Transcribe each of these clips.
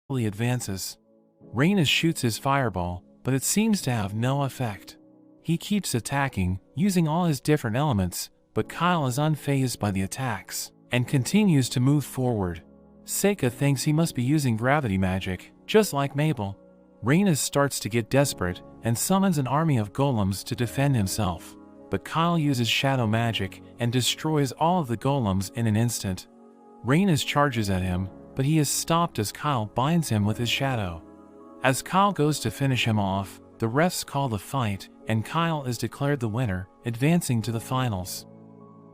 slowly advances. Reinus shoots his fireball, but it seems to have no effect. He keeps attacking, using all his different elements, but Kyle is unfazed by the attacks, and continues to move forward. Seika thinks he must be using gravity magic, just like Mabel. Reinus starts to get desperate, and summons an army of golems to defend himself. But Kyle uses shadow magic, and destroys all of the golems in an instant. Reinus charges at him, but he is stopped as Kyle binds him with his shadow. As Kyle goes to finish him off, the refs call the fight, and Kyle is declared the winner, advancing to the finals.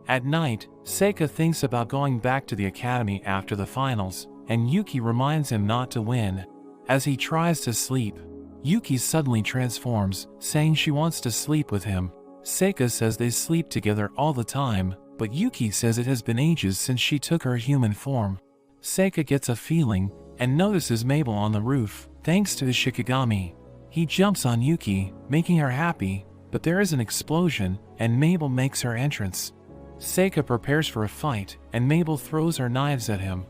At night, Seika thinks about going back to the academy after the finals, and Yuki reminds him not to win. As he tries to sleep, Yuki suddenly transforms, saying she wants to sleep with him. Seika says they sleep together all the time, but Yuki says it has been ages since she took her human form. Seika gets a feeling, and notices Mabel on the roof, thanks to his Shikigami. He jumps on Yuki, making her happy, but there is an explosion, and Mabel makes her entrance. Seika prepares for a fight, and Mabel throws her knives at him.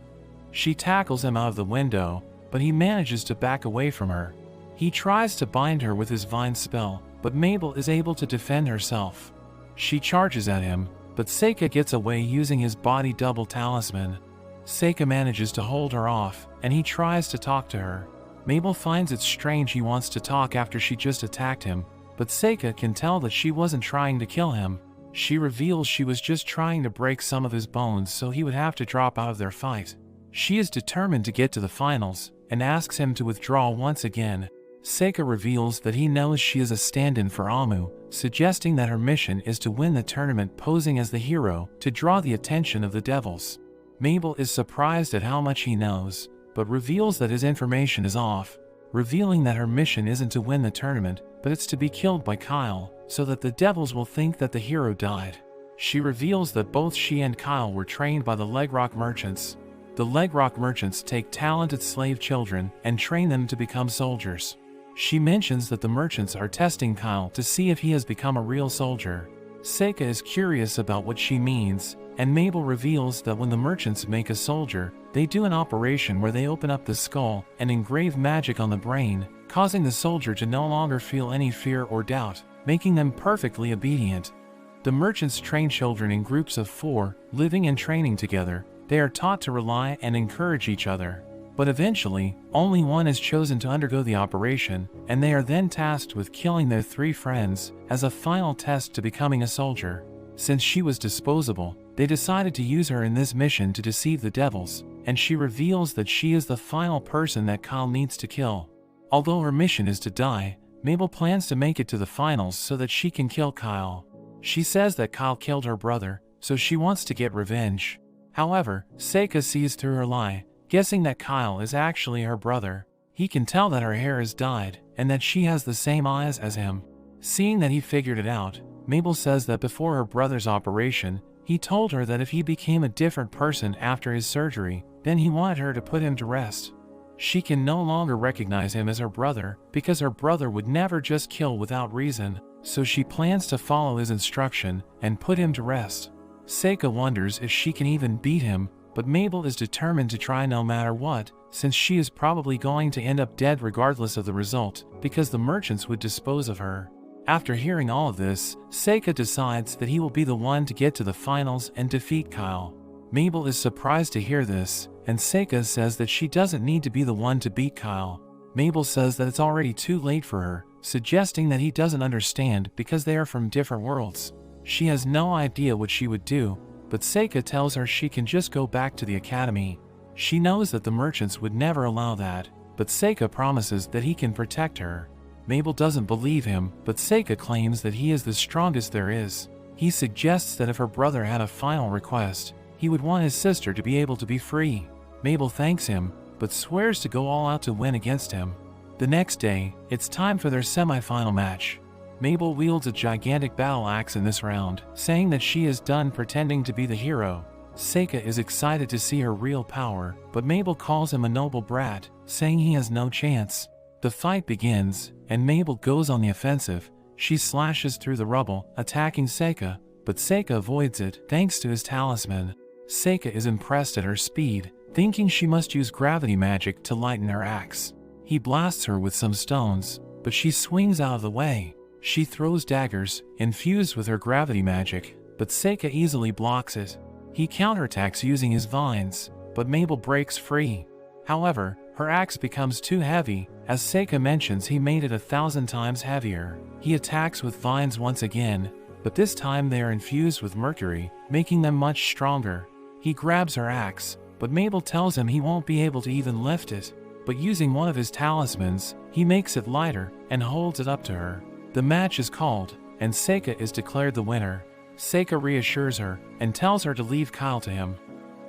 She tackles him out of the window, but he manages to back away from her. He tries to bind her with his vine spell, but Mabel is able to defend herself. She charges at him, but Seika gets away using his body double talisman. Seika manages to hold her off, and he tries to talk to her. Mabel finds it strange he wants to talk after she just attacked him, but Seika can tell that she wasn't trying to kill him. She reveals she was just trying to break some of his bones so he would have to drop out of their fight. She is determined to get to the finals, and asks him to withdraw once again. Seika reveals that he knows she is a stand-in for Amu, suggesting that her mission is to win the tournament posing as the hero to draw the attention of the devils. Mabel is surprised at how much he knows, but reveals that his information is off, revealing that her mission isn't to win the tournament, but it's to be killed by Kyle, so that the devils will think that the hero died. She reveals that both she and Kyle were trained by the Legrock merchants. The Legrock merchants take talented slave children and train them to become soldiers. She mentions that the merchants are testing Kyle to see if he has become a real soldier. Seika is curious about what she means, and Mabel reveals that when the merchants make a soldier, they do an operation where they open up the skull and engrave magic on the brain, causing the soldier to no longer feel any fear or doubt, making them perfectly obedient. The merchants train children in groups of 4, living and training together. They are taught to rely and encourage each other. But eventually, only one is chosen to undergo the operation, and they are then tasked with killing their 3 friends as a final test to becoming a soldier. Since she was disposable, they decided to use her in this mission to deceive the devils, and she reveals that she is the final person that Kyle needs to kill. Although her mission is to die, Mabel plans to make it to the finals so that she can kill Kyle. She says that Kyle killed her brother, so she wants to get revenge. However, Seika sees through her lie, guessing that Kyle is actually her brother. He can tell that her hair is dyed, and that she has the same eyes as him. Seeing that he figured it out, Mabel says that before her brother's operation, he told her that if he became a different person after his surgery, then he wanted her to put him to rest. She can no longer recognize him as her brother, because her brother would never just kill without reason, so she plans to follow his instruction and put him to rest. Seika wonders if she can even beat him, but Mabel is determined to try no matter what, since she is probably going to end up dead regardless of the result, because the merchants would dispose of her. After hearing all of this, Seika decides that he will be the one to get to the finals and defeat Kyle. Mabel is surprised to hear this, and Seika says that she doesn't need to be the one to beat Kyle. Mabel says that it's already too late for her, suggesting that he doesn't understand because they are from different worlds. She has no idea what she would do, but Seika tells her she can just go back to the academy. She knows that the merchants would never allow that, but Seika promises that he can protect her. Mabel doesn't believe him, but Seika claims that he is the strongest there is. He suggests that if her brother had a final request, he would want his sister to be able to be free. Mabel thanks him, but swears to go all out to win against him. The next day, it's time for their semi-final match. Mabel wields a gigantic battle axe in this round, saying that she is done pretending to be the hero. Seika is excited to see her real power, but Mabel calls him a noble brat, saying he has no chance. The fight begins, and Mabel goes on the offensive. She slashes through the rubble, attacking Seika, but Seika avoids it thanks to his talisman. Seika is impressed at her speed, thinking she must use gravity magic to lighten her axe. He blasts her with some stones, but she swings out of the way. She throws daggers, infused with her gravity magic, but Seika easily blocks it. He counterattacks using his vines, but Mabel breaks free. However, her axe becomes too heavy, as Seika mentions he made it 1,000 times heavier. He attacks with vines once again, but this time they are infused with mercury, making them much stronger. He grabs her axe, but Mabel tells him he won't be able to even lift it. But using one of his talismans, he makes it lighter and holds it up to her. The match is called, and Seika is declared the winner. Seika reassures her and tells her to leave Kyle to him.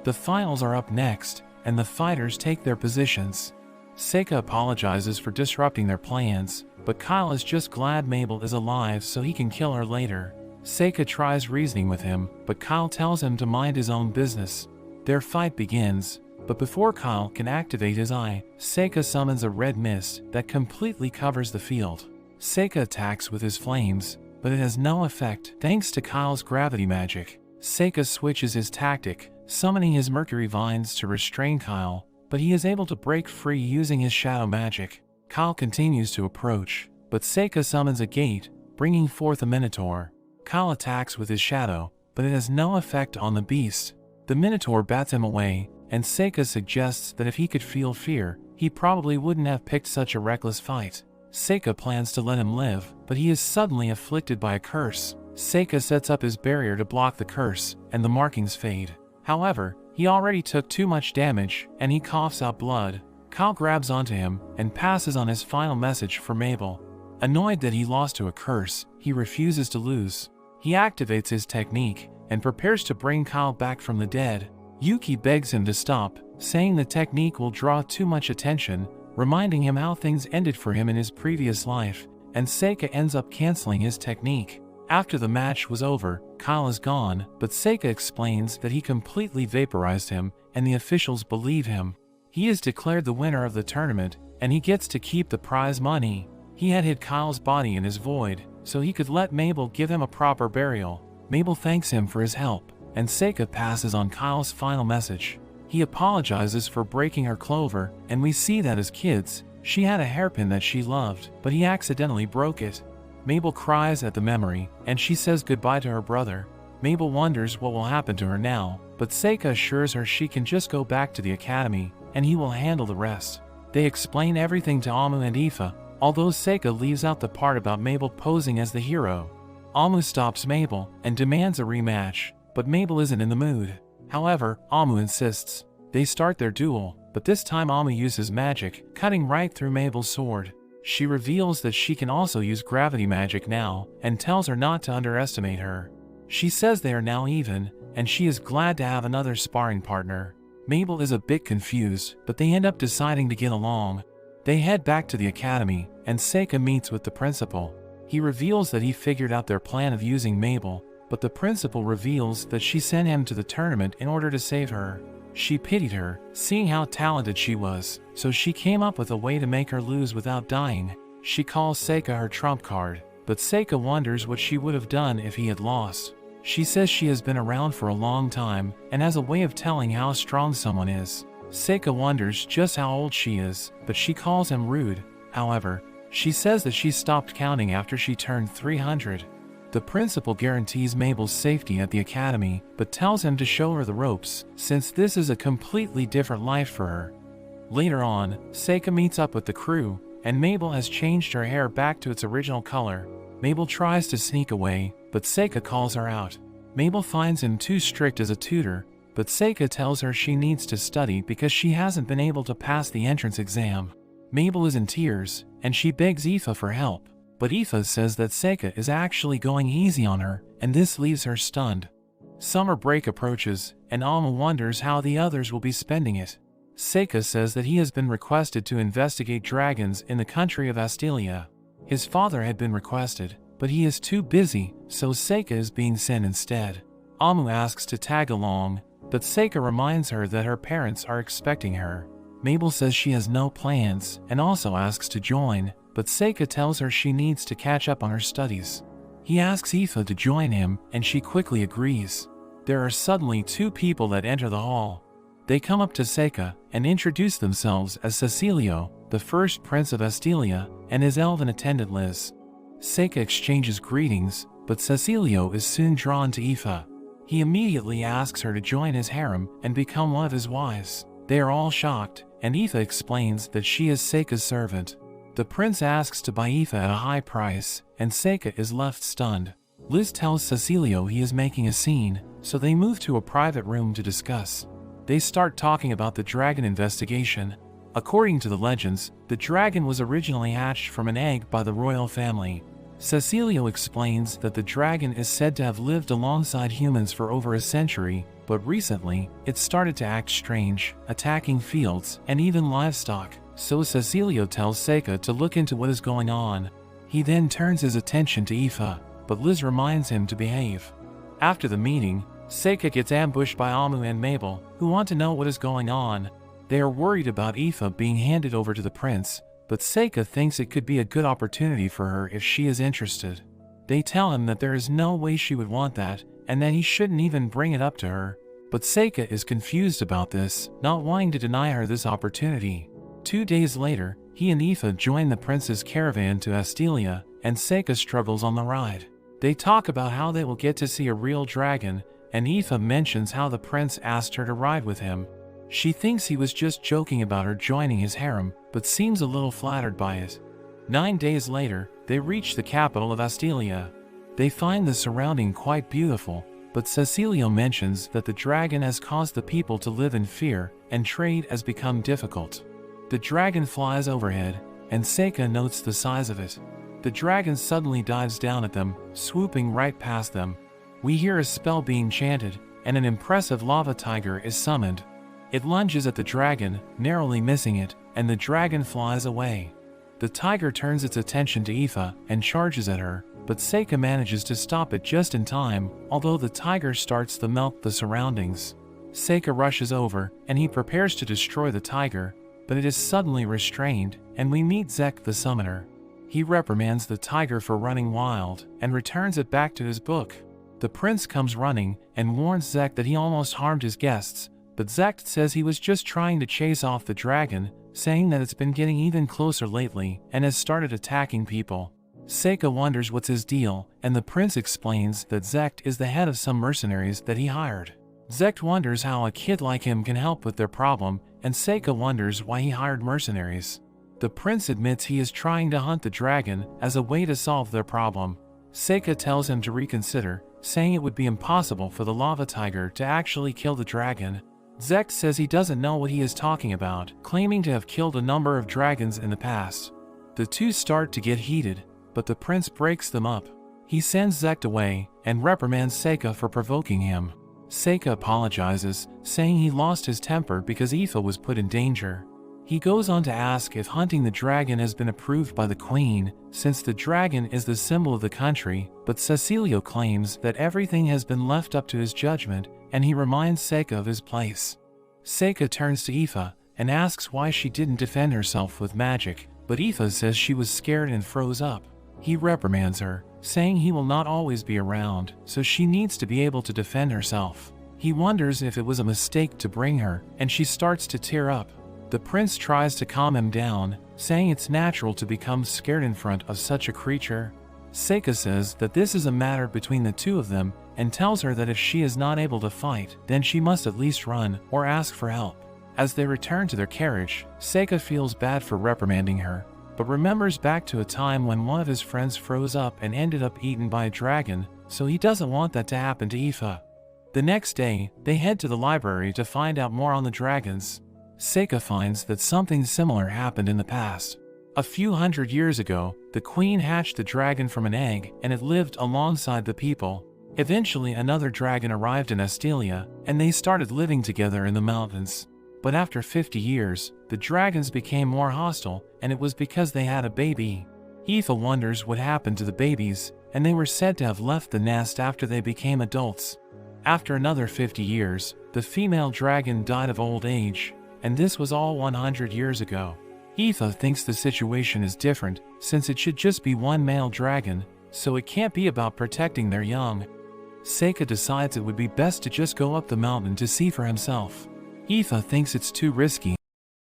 The finals are up next, and the fighters take their positions. Seika apologizes for disrupting their plans, but Kyle is just glad Mabel is alive so he can kill her later. Seika tries reasoning with him, but Kyle tells him to mind his own business. Their fight begins, but before Kyle can activate his eye, Seika summons a red mist that completely covers the field. Seika attacks with his flames, but it has no effect thanks to Kyle's gravity magic. Seika switches his tactic, summoning his mercury vines to restrain Kyle, but he is able to break free using his shadow magic. Kyle continues to approach, but Seika summons a gate, bringing forth a minotaur. Kyle attacks with his shadow, but it has no effect on the beast. The minotaur bats him away, and Seika suggests that if he could feel fear, he probably wouldn't have picked such a reckless fight. Seika plans to let him live, but he is suddenly afflicted by a curse. Seika sets up his barrier to block the curse, and the markings fade. However, he already took too much damage, and he coughs out blood. Kyle grabs onto him and passes on his final message for Mabel. Annoyed that he lost to a curse, he refuses to lose. He activates his technique and prepares to bring Kyle back from the dead. Yuki begs him to stop, saying the technique will draw too much attention, reminding him how things ended for him in his previous life, and Seika ends up canceling his technique. After the match was over, Kyle is gone, but Seika explains that he completely vaporized him, and the officials believe him. He is declared the winner of the tournament, and he gets to keep the prize money. He had hid Kyle's body in his void, so he could let Mabel give him a proper burial. Mabel thanks him for his help, and Seika passes on Kyle's final message. He apologizes for breaking her clover, and we see that as kids, she had a hairpin that she loved, but he accidentally broke it. Mabel cries at the memory, and she says goodbye to her brother. Mabel wonders what will happen to her now, but Seika assures her she can just go back to the academy, and he will handle the rest. They explain everything to Amu and Aoife, although Seika leaves out the part about Mabel posing as the hero. Amu stops Mabel and demands a rematch, but Mabel isn't in the mood. However, Amu insists. They start their duel, but this time Amu uses magic, cutting right through Mabel's sword. She reveals that she can also use gravity magic now, and tells her not to underestimate her. She says they are now even, and she is glad to have another sparring partner. Mabel is a bit confused, but they end up deciding to get along. They head back to the academy, and Seika meets with the principal. He reveals that he figured out their plan of using Mabel, but the principal reveals that she sent him to the tournament in order to save her. She pitied her, seeing how talented she was, so she came up with a way to make her lose without dying. She calls Seika her trump card, but Seika wonders what she would have done if he had lost. She says she has been around for a long time, and has a way of telling how strong someone is. Seika wonders just how old she is, but she calls him rude. However, she says that she stopped counting after she turned 300. The principal guarantees Mabel's safety at the academy, but tells him to show her the ropes, since this is a completely different life for her. Later on, Seika meets up with the crew, and Mabel has changed her hair back to its original color. Mabel tries to sneak away, but Seika calls her out. Mabel finds him too strict as a tutor, but Seika tells her she needs to study because she hasn't been able to pass the entrance exam. Mabel is in tears, and she begs Aoife for help. But Aoife says that Seika is actually going easy on her, and this leaves her stunned. Summer break approaches, and Alma wonders how the others will be spending it. Seika says that he has been requested to investigate dragons in the country of Astelia. His father had been requested, but he is too busy, so Seika is being sent instead. Amu asks to tag along, but Seika reminds her that her parents are expecting her. Mabel says she has no plans, and also asks to join, but Seika tells her she needs to catch up on her studies. He asks Aoife to join him, and she quickly agrees. There are suddenly two people that enter the hall. They come up to Seika and introduce themselves as Cecilio, the first prince of Astelia, and his elven attendant Liz. Seika exchanges greetings, but Cecilio is soon drawn to Aoife. He immediately asks her to join his harem and become one of his wives. They are all shocked, and Aoife explains that she is Seika's servant. The prince asks to buy Aoife at a high price, and Seika is left stunned. Liz tells Cecilio he is making a scene, so they move to a private room to discuss. They start talking about the dragon investigation. According to the legends, the dragon was originally hatched from an egg by the royal family. Cecilio explains that the dragon is said to have lived alongside humans for over a century, but recently, it started to act strange, attacking fields and even livestock, so Cecilio tells Seika to look into what is going on. He then turns his attention to Aoife, but Liz reminds him to behave. After the meeting, Seika gets ambushed by Amu and Mabel, who want to know what is going on. They are worried about Aoife being handed over to the prince, but Seika thinks it could be a good opportunity for her if she is interested. They tell him that there is no way she would want that, and that he shouldn't even bring it up to her. But Seika is confused about this, not wanting to deny her this opportunity. 2 days later, he and Aoife join the prince's caravan to Astelia, and Seika struggles on the ride. They talk about how they will get to see a real dragon, and Aoife mentions how the prince asked her to ride with him. She thinks he was just joking about her joining his harem, but seems a little flattered by it. 9 days later, they reach the capital of Astelia. They find the surrounding quite beautiful, but Cecilio mentions that the dragon has caused the people to live in fear, and trade has become difficult. The dragon flies overhead, and Seika notes the size of it. The dragon suddenly dives down at them, swooping right past them. We hear a spell being chanted, and an impressive lava tiger is summoned. It lunges at the dragon, narrowly missing it, and the dragon flies away. The tiger turns its attention to Aoife and charges at her, but Seika manages to stop it just in time, although the tiger starts to melt the surroundings. Seika rushes over, and he prepares to destroy the tiger, but it is suddenly restrained, and we meet Zek the summoner. He reprimands the tiger for running wild, and returns it back to his book. The prince comes running, and warns Zek that he almost harmed his guests, but Zek says he was just trying to chase off the dragon, saying that it's been getting even closer lately, and has started attacking people. Seika wonders what's his deal, and the prince explains that Zek is the head of some mercenaries that he hired. Zek wonders how a kid like him can help with their problem, and Seika wonders why he hired mercenaries. The prince admits he is trying to hunt the dragon as a way to solve their problem. Seika tells him to reconsider, saying it would be impossible for the lava tiger to actually kill the dragon. Zek says he doesn't know what he is talking about, claiming to have killed a number of dragons in the past. The two start to get heated, but the prince breaks them up. He sends Zek away, and reprimands Seika for provoking him. Seika apologizes, saying he lost his temper because Aoife was put in danger. He goes on to ask if hunting the dragon has been approved by the queen, since the dragon is the symbol of the country, but Cecilio claims that everything has been left up to his judgment, and he reminds Seika of his place. Seika turns to Aoife and asks why she didn't defend herself with magic, but Aoife says she was scared and froze up. He reprimands her, saying he will not always be around, so she needs to be able to defend herself. He wonders if it was a mistake to bring her, and she starts to tear up. The prince tries to calm him down, saying it's natural to become scared in front of such a creature. Seika says that this is a matter between the two of them, and tells her that if she is not able to fight, then she must at least run or ask for help. As they return to their carriage, Seika feels bad for reprimanding her, but remembers back to a time when one of his friends froze up and ended up eaten by a dragon, so he doesn't want that to happen to Aoife. The next day, they head to the library to find out more on the dragons. Seika finds that something similar happened in the past. A few hundred years ago, the queen hatched the dragon from an egg, and it lived alongside the people. Eventually another dragon arrived in Astelia, and they started living together in the mountains. But after 50 years, the dragons became more hostile, and it was because they had a baby. Aoife wonders what happened to the babies, and they were said to have left the nest after they became adults. After another 50 years, the female dragon died of old age, and this was all 100 years ago. Aoife thinks the situation is different, since it should just be one male dragon, so it can't be about protecting their young. Seika decides it would be best to just go up the mountain to see for himself. Etha thinks it's too risky